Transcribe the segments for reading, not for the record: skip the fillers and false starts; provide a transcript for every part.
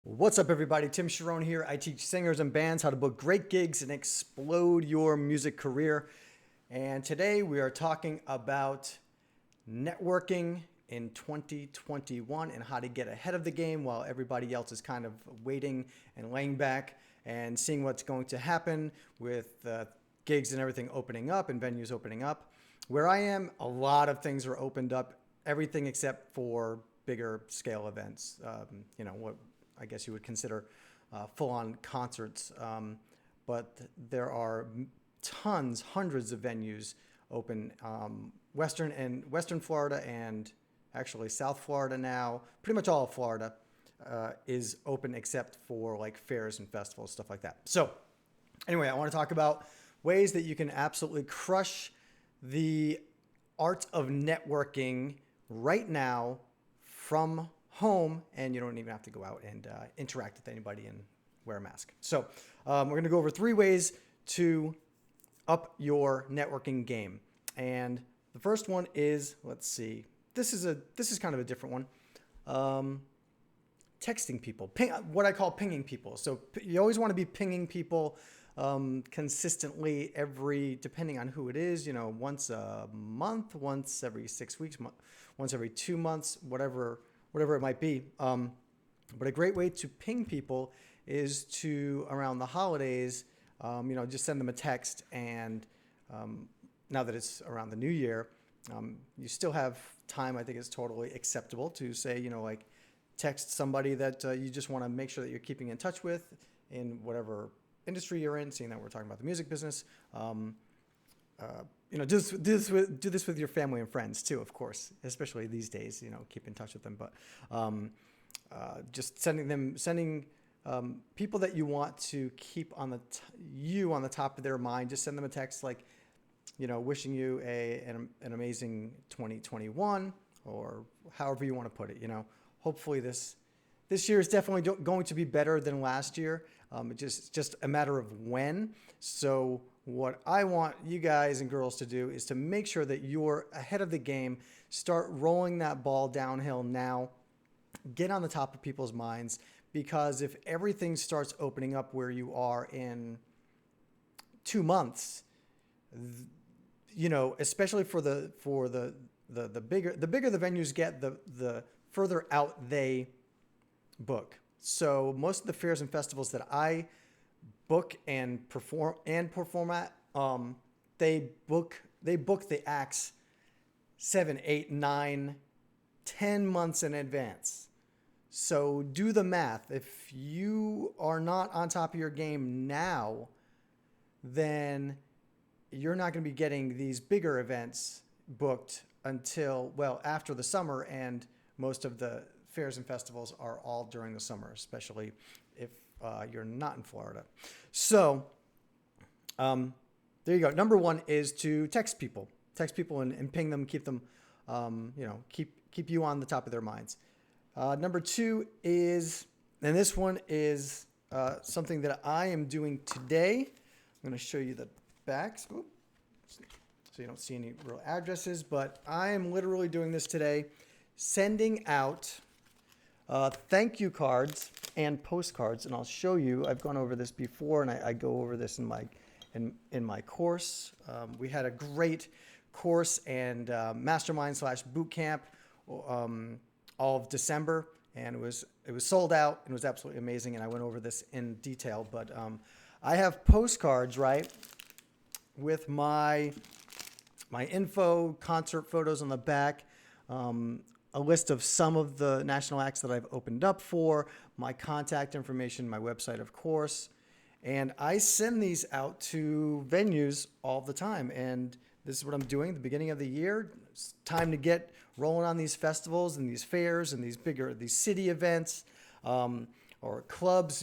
What's up, everybody? Tim Charron here. I teach singers and bands how to book great gigs and explode your music career. And today we are talking about networking in 2021 and how to get ahead of the game while everybody else is kind of waiting and laying back and seeing what's going to happen with gigs and everything opening up and venues opening up. Where I am, a lot of things are opened up, everything except for bigger scale events. What I guess you would consider full-on concerts. But there are hundreds of venues open. Western Florida and actually South Florida now. Pretty much all of Florida is open except for like fairs and festivals, stuff like that. So anyway, I want to talk about ways that you can absolutely crush the art of networking right now from home, and you don't even have to go out and interact with anybody and wear a mask. So we're going to go over 3 ways to up your networking game. And the first one is, let's see, this is kind of a different one. Texting people, what I call pinging people. So you always want to be pinging people consistently depending on who it is, once a month, once every 6 weeks, once every 2 months, whatever it might be. But a great way to ping people is to, around the holidays, just send them a text. And now that it's around the new year, you still have time. I think it's totally acceptable to say, text somebody that you just want to make sure that you're keeping in touch with in whatever industry you're in, seeing that we're talking about the music business. Do this with your family and friends too, of course, especially these days, keep in touch with them. But just sending people that you want to keep on the top of their mind. Just send them a text like, wishing you an amazing 2021, or however you want to put it. Hopefully this year is definitely going to be better than last year. It's just a matter of when. So what I want you guys and girls to do is to make sure that you're ahead of the game. Start rolling that ball downhill now. Get on the top of people's minds, because if everything starts opening up where you are in 2 months, especially for the bigger the venues get, the further out they book. So most of the fairs and festivals that I book and perform at, they book the acts 7, 8, 9, 10 months in advance. So do the math. If you are not on top of your game now, then you're not going to be getting these bigger events booked until, after the summer, and most of the fairs and festivals are all during the summer, especially if you're not in Florida. So there you go. Number 1 is to text people and ping them, keep them, keep you on the top of their minds. Number 2 is, and this one is something that I am doing today. I'm going to show you the back, so you don't see any real addresses, but I am literally doing this today, sending out thank you cards and postcards. And I'll show you, I've gone over this before, and I go over this in my course. We had a great course and mastermind/boot camp all of December, and it was sold out, and it was absolutely amazing. And I went over this in detail, but I have postcards, right, with my info, concert photos on the back, a list of some of the national acts that I've opened up for, my contact information, my website, of course. And I send these out to venues all the time. And this is what I'm doing at the beginning of the year. It's time to get rolling on these festivals and these fairs and these city events, or clubs,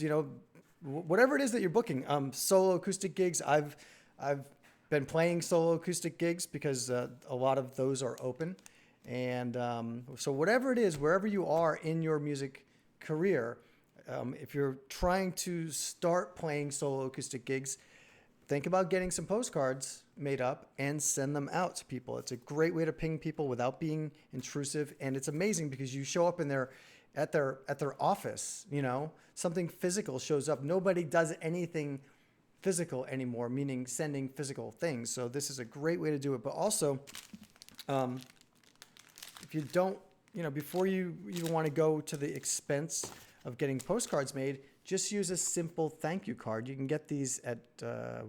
whatever it is that you're booking. Solo acoustic gigs. I've been playing solo acoustic gigs because a lot of those are open. And so whatever it is, wherever you are in your music career, if you're trying to start playing solo acoustic gigs, think about getting some postcards made up and send them out to people. It's a great way to ping people without being intrusive. And it's amazing because you show up in their at their office, something physical shows up. Nobody does anything physical anymore, meaning sending physical things. So this is a great way to do it. But also, if you don't, before you even want to go to the expense of getting postcards made, just use a simple thank you card. You can get these at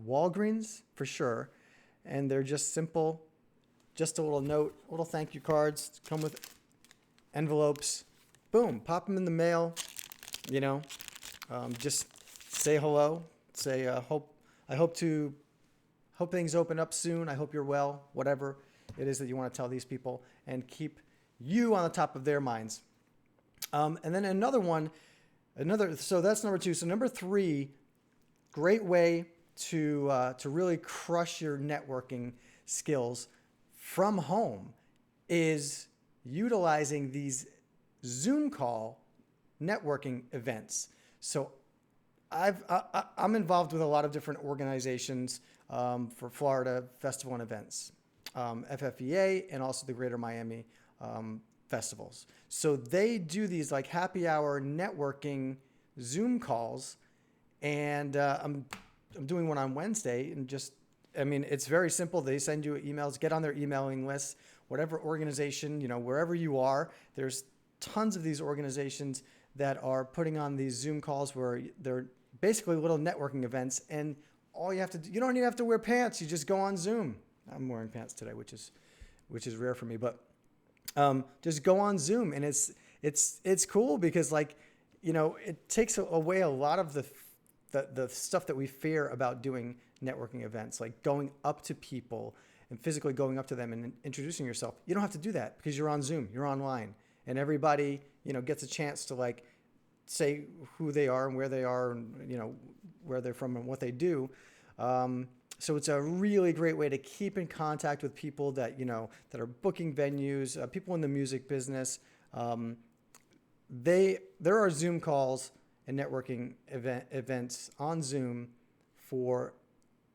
Walgreens for sure. And they're just simple, just a little note, little thank you cards, come with envelopes. Boom, pop them in the mail, just say hello, say, I hope things open up soon. I hope you're well, whatever it is that you want to tell these people, and keep you on the top of their minds. And then so that's number 2. So number 3, great way to really crush your networking skills from home is utilizing these Zoom call networking events. So I'm involved with a lot of different organizations for Florida festival and events, FFEA, and also the Greater Miami festivals. So they do these like happy hour networking Zoom calls, and I'm doing one on Wednesday, and it's very simple. They send you emails, get on their emailing list, whatever organization, wherever you are. There's tons of these organizations that are putting on these Zoom calls where they're basically little networking events, and all you have to do, you don't even have to wear pants. You just go on Zoom. I'm wearing pants today, which is rare for me, but just go on Zoom, and it's cool because it takes away a lot of the stuff that we fear about doing networking events, like going up to people and physically going up to them and introducing yourself. You don't have to do that because you're on Zoom, you're online, and everybody, gets a chance to say who they are and where they are and, where they're from and what they do. So it's a really great way to keep in contact with people that, that are booking venues, people in the music business. There are Zoom calls and networking events on Zoom for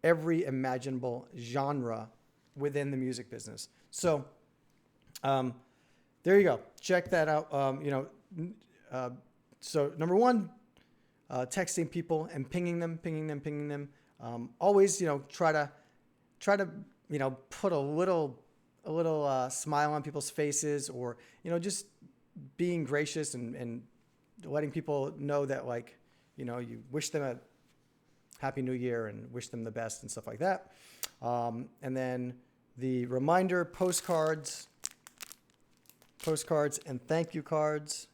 every imaginable genre within the music business. So there you go. Check that out. So number 1, texting people and pinging them. Always, try to put a little smile on people's faces, or, just being gracious and letting people know that you wish them a Happy New Year and wish them the best and stuff like that. And then the reminder postcards and thank you cards.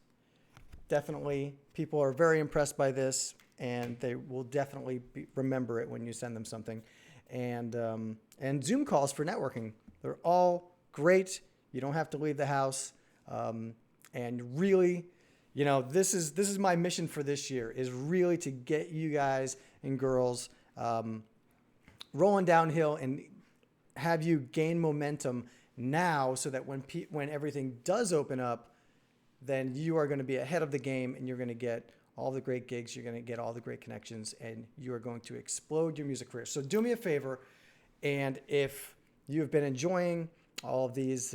Definitely, people are very impressed by this, and they will definitely remember it when you send them something. And Zoom calls for networking. They're all great. You don't have to leave the house. And really, this is my mission for this year, is really to get you guys and girls rolling downhill and have you gain momentum now, so that when everything does open up, then you are going to be ahead of the game, and you're going to get all the great gigs, you're going to get all the great connections, and you are going to explode your music career. So do me a favor, and if you have been enjoying all of these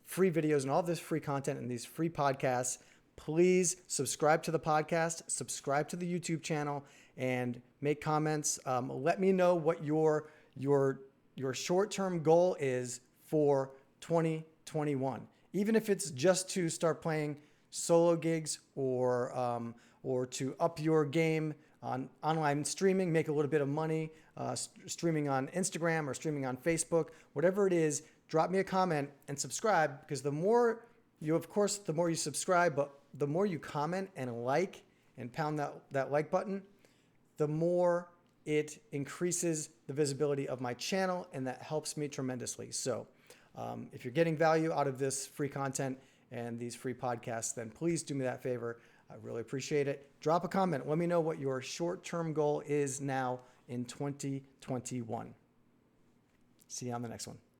free videos and all of this free content and these free podcasts, please subscribe to the podcast, subscribe to the YouTube channel, and make comments. Let me know what your short-term goal is for 2021. Even if it's just to start playing solo gigs, or to up your game on online streaming, make a little bit of money, streaming on Instagram or streaming on Facebook, whatever it is, drop me a comment and subscribe, because the more you subscribe, but the more you comment and like and pound that like button, the more it increases the visibility of my channel, and that helps me tremendously. So if you're getting value out of this free content and these free podcasts, then please do me that favor. I really appreciate it. Drop a comment. Let me know what your short-term goal is now in 2021. See you on the next one.